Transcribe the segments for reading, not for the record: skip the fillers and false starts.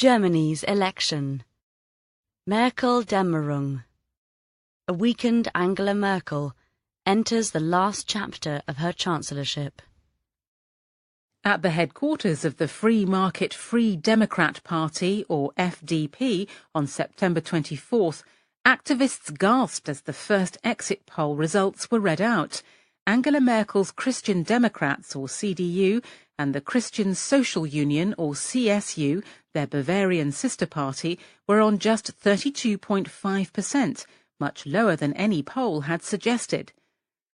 Germany's election. Merkel-Dämmerung. A weakened Angela Merkel enters the last chapter of her chancellorship. At the headquarters of the Free Market Free Democrat Party, or FDP, on September 24th, activists gasped as the first exit poll results were read out. Angela Merkel's Christian Democrats, or CDU, and the Christian Social Union, or CSU, their Bavarian sister party, were on just 32.5%, much lower than any poll had suggested.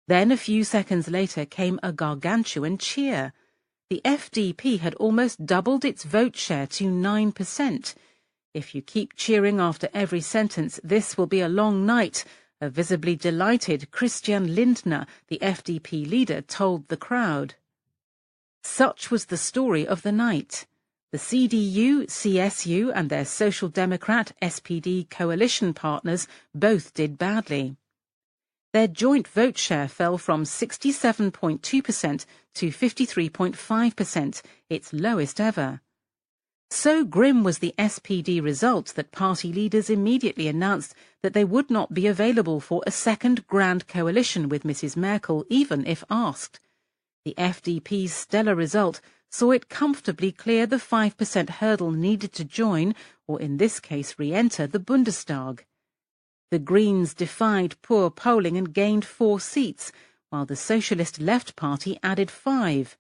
Then a few seconds later came a gargantuan cheer. The FDP had almost doubled its vote share to 9%. If you keep cheering after every sentence, this will be a long night, a visibly delighted Christian Lindner, the FDP leader, told the crowd. Such was the story of the night. The CDU, CSU and their Social Democrat SPD coalition partners both did badly. Their joint vote share fell from 67.2% to 53.5%, its lowest ever. So grim was the SPD result that party leaders immediately announced that they would not be available for a second grand coalition with Mrs. Merkel, even if asked. The FDP's stellar result saw it comfortably clear the 5% hurdle needed to join, or in this case re-enter, the Bundestag. The Greens defied poor polling and gained 4 seats, while the Socialist Left Party added 5.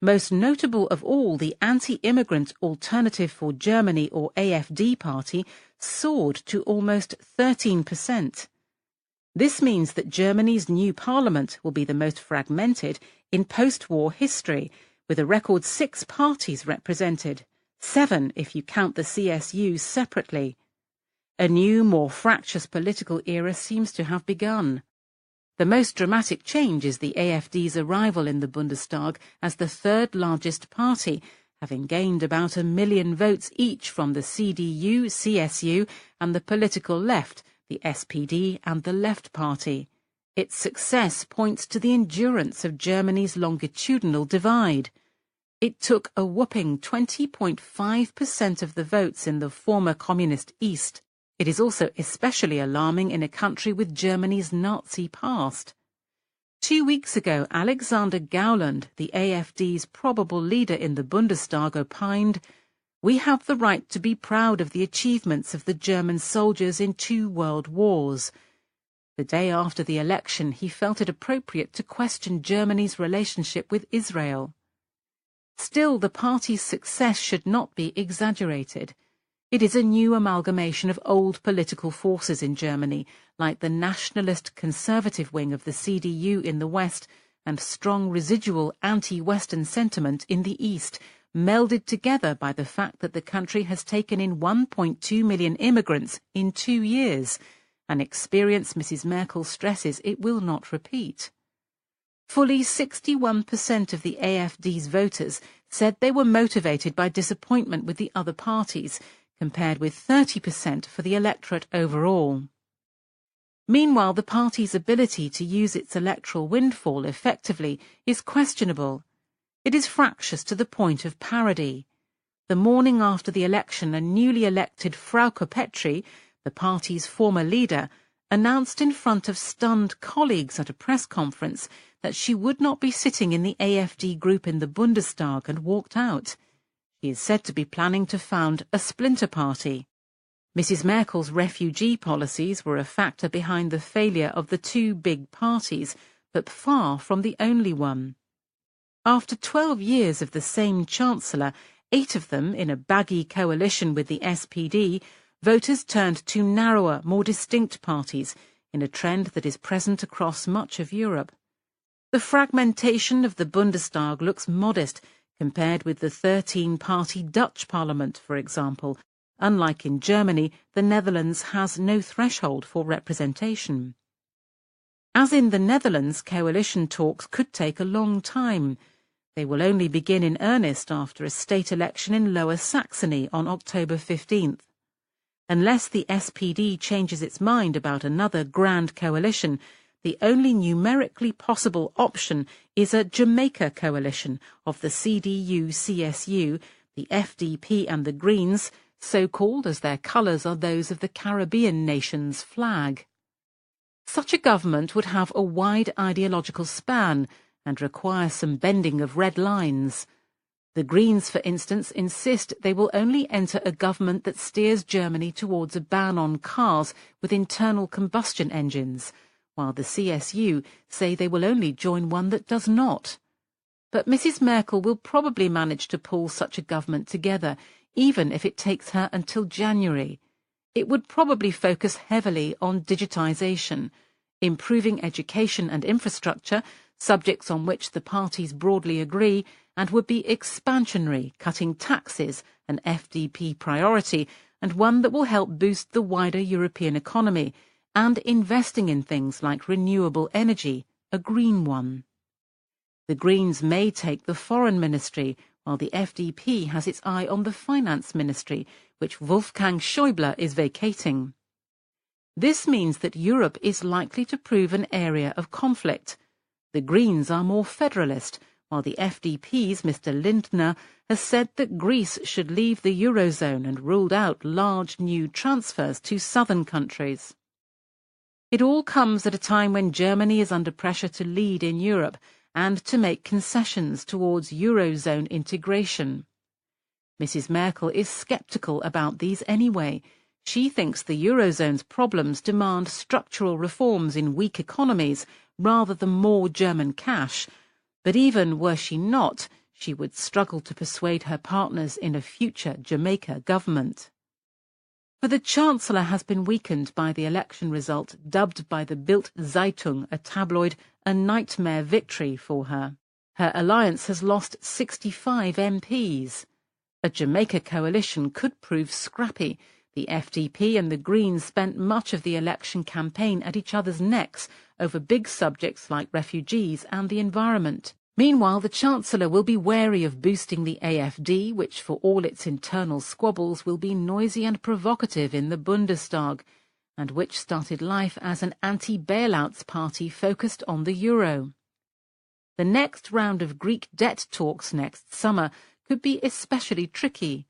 Most notable of all, the anti-immigrant Alternative for Germany, or AfD party, soared to almost 13%. This means that Germany's new parliament will be the most fragmented in post-war history, with a record 6 parties represented, 7 if you count the CSU separately. A new, more fractious political era seems to have begun. The most dramatic change is the AfD's arrival in the Bundestag as the third largest party, having gained about 1 million votes each from the CDU, CSU and the political left, the SPD and the Left Party. Its success points to the endurance of Germany's longitudinal divide. It took a whopping 20.5% of the votes in the former communist East. It is also especially alarming in a country with Germany's Nazi past. 2 weeks ago, Alexander Gauland, the AfD's probable leader in the Bundestag, opined, "We have the right to be proud of the achievements of the German soldiers in 2 world wars." The day after the election, he felt it appropriate to question Germany's relationship with Israel. Still, the party's success should not be exaggerated. It is a new amalgamation of old political forces in Germany, like the nationalist conservative wing of the CDU in the West and strong residual anti-Western sentiment in the East, melded together by the fact that the country has taken in 1.2 million immigrants in 2 years, an experience Mrs. Merkel stresses it will not repeat. Fully 61% of the AfD's voters said they were motivated by disappointment with the other parties, compared with 30% for the electorate overall. Meanwhile, the party's ability to use its electoral windfall effectively is questionable. It is fractious to the point of parody. The morning after the election, a newly elected Frauke Petry, the party's former leader, announced in front of stunned colleagues at a press conference that she would not be sitting in the AfD group in the Bundestag and walked out. He is said to be planning to found a splinter party. Mrs. Merkel's refugee policies were a factor behind the failure of the 2 big parties, but far from the only one. After 12 years of the same chancellor, 8 of them in a baggy coalition with the SPD, voters turned to narrower, more distinct parties, in a trend that is present across much of Europe. The fragmentation of the Bundestag looks modest compared with the 13-party Dutch parliament, for example. Unlike in Germany, the Netherlands has no threshold for representation. As in the Netherlands, coalition talks could take a long time. They will only begin in earnest after a state election in Lower Saxony on October 15th. Unless the SPD changes its mind about another grand coalition, the only numerically possible option is a Jamaica coalition of the CDU, CSU, the FDP and the Greens, so-called as their colours are those of the Caribbean nation's flag. Such a government would have a wide ideological span and require some bending of red lines. The Greens, for instance, insist they will only enter a government that steers Germany towards a ban on cars with internal combustion engines, while the CSU say they will only join one that does not. But Mrs. Merkel will probably manage to pull such a government together, even if it takes her until January. It would probably focus heavily on digitisation, improving education and infrastructure, subjects on which the parties broadly agree, and would be expansionary, cutting taxes, an FDP priority, and one that will help boost the wider European economy, and investing in things like renewable energy, a green one. The Greens may take the foreign ministry, while the FDP has its eye on the finance ministry, which Wolfgang Schäuble is vacating. This means that Europe is likely to prove an area of conflict. The Greens are more federalist, while the FDP's Mr. Lindner has said that Greece should leave the Eurozone and ruled out large new transfers to southern countries. It all comes at a time when Germany is under pressure to lead in Europe and to make concessions towards Eurozone integration. Mrs. Merkel is sceptical about these anyway. She thinks the Eurozone's problems demand structural reforms in weak economies rather than more German cash, but even were she not, she would struggle to persuade her partners in a future Jamaica government. For the Chancellor has been weakened by the election result, dubbed by the Bild Zeitung, a tabloid, a nightmare victory for her. Her alliance has lost 65 MPs. A Jamaica coalition could prove scrappy. The FDP and the Greens spent much of the election campaign at each other's necks over big subjects like refugees and the environment. Meanwhile, the Chancellor will be wary of boosting the AfD, which for all its internal squabbles will be noisy and provocative in the Bundestag, and which started life as an anti-bailouts party focused on the euro. The next round of Greek debt talks next summer could be especially tricky.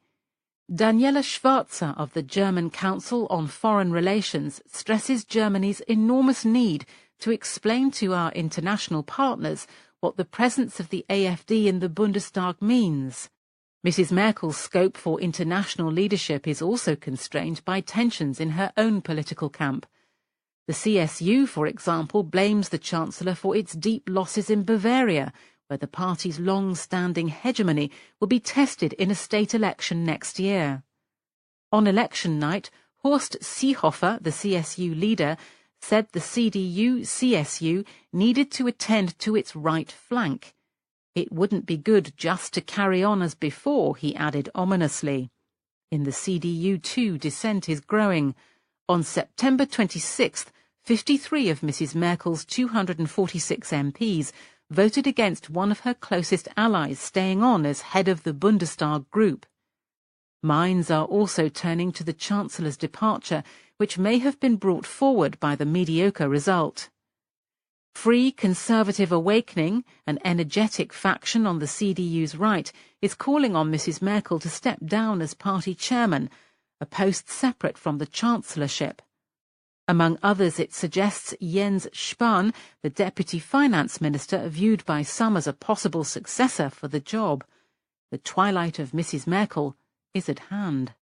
Daniela Schwarzer of the German Council on Foreign Relations stresses Germany's enormous need to explain to our international partners what the presence of the AfD in the Bundestag means. Mrs. Merkel's scope for international leadership is also constrained by tensions in her own political camp. The CSU, for example, blames the Chancellor for its deep losses in Bavaria, where the party's long-standing hegemony will be tested in a state election next year. On election night, Horst Seehofer, the CSU leader, said the CDU-CSU needed to attend to its right flank. It wouldn't be good just to carry on as before, he added ominously. In the CDU too, dissent is growing. On September 26th, 53 of Mrs. Merkel's 246 MPs voted against one of her closest allies staying on as head of the Bundestag group. Minds are also turning to the Chancellor's departure, which may have been brought forward by the mediocre result. Free Conservative Awakening, an energetic faction on the CDU's right, is calling on Mrs. Merkel to step down as party chairman, a post separate from the chancellorship. Among others, it suggests Jens Spahn, the deputy finance minister viewed by some as a possible successor for the job. The twilight of Mrs. Merkel is at hand.